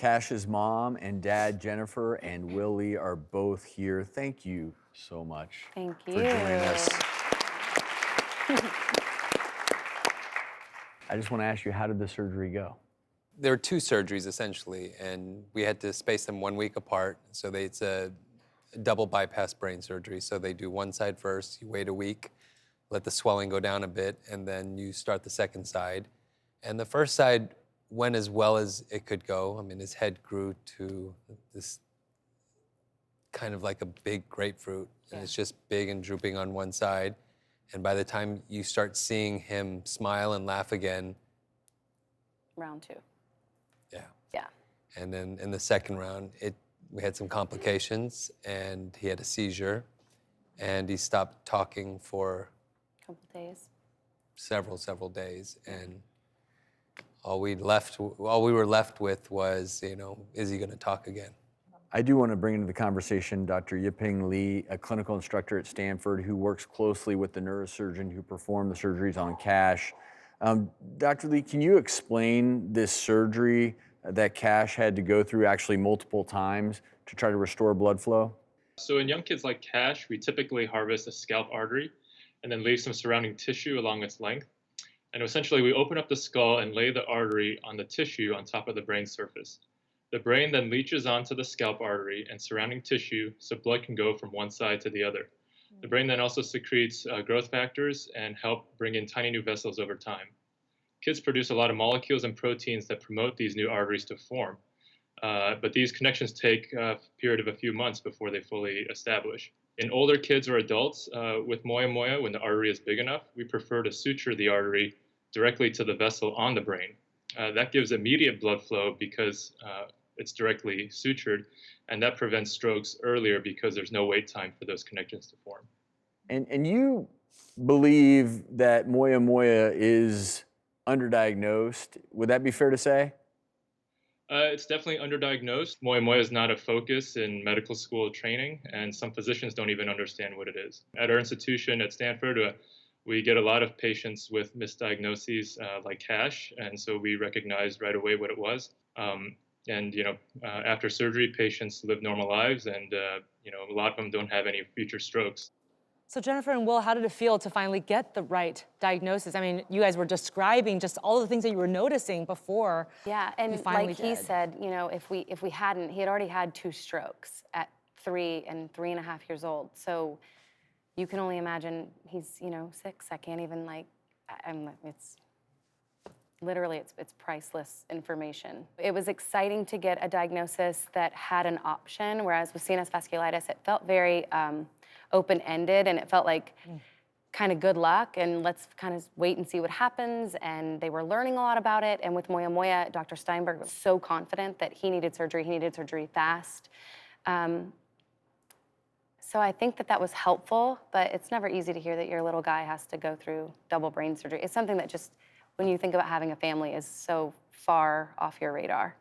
Cash's mom and dad, Jennifer and Willie, are both here. Thank you so much Thank you. for joining us. I just want to ask you, how did the surgery go? There were two surgeries, essentially, and we had to space them 1 week apart. So it's a double bypass brain surgery. So they do one side first, you wait a week, let the swelling go down a bit, and then you start the second side. And the first side went as well as it could go. I mean, his head grew to this kind of like a big grapefruit, and it's just big and drooping on one side. And by the time you start seeing him smile and laugh again, Round two. yeah. Yeah. And then in the second round, we had some complications, and he had a seizure, and he stopped talking for Couple days. several days, and all we were left with was, is he going to talk again? I do want to bring into the conversation Dr. Yiping Li, a clinical instructor at Stanford who works closely with the neurosurgeon who performed the surgeries on Cash. Dr. Li, can you explain this surgery that Cash had to go through actually multiple times to try to restore blood flow? So in young kids like Cash, we typically harvest a scalp artery and then leave some surrounding tissue along its length. And essentially, we open up the skull and lay the artery on the tissue on top of the brain surface. The brain then leaches onto the scalp artery and surrounding tissue so blood can go from one side to the other. The brain then also secretes growth factors and help bring in tiny new vessels over time. Kids produce a lot of molecules and proteins that promote these new arteries to form. But these connections take a period of a few months before they fully establish. In older kids or adults with Moyamoya, when the artery is big enough, we prefer to suture the artery directly to the vessel on the brain. That gives immediate blood flow because it's directly sutured, and that prevents strokes earlier because there's no wait time for those connections to form. And you believe that Moyamoya is underdiagnosed. Would that be fair to say? It's definitely underdiagnosed. Moyamoya is not a focus in medical school training, and some physicians don't even understand what it is. At our institution at Stanford, we get a lot of patients with misdiagnoses like Cash, and so we recognized right away what it was. After surgery, patients live normal lives, and a lot of them don't have any future strokes. So Jennifer and Will, how did it feel to finally get the right diagnosis? I mean, you guys were describing just all the things that you were noticing before. Yeah, and you finally like he did. said, if we hadn't, he had already had 2 strokes at 3 and 3.5 years old. So you can only imagine he's 6. I can't even it's literally it's priceless information. It was exciting to get a diagnosis that had an option, whereas with CNS vasculitis, it felt very open-ended, and it felt like kind of good luck, and let's kind of wait and see what happens. And they were learning a lot about it. And with Moyamoya, Dr. Steinberg was so confident that he needed surgery fast. So I think that was helpful, but it's never easy to hear that your little guy has to go through double brain surgery. It's something that just, when you think about having a family, is so far off your radar.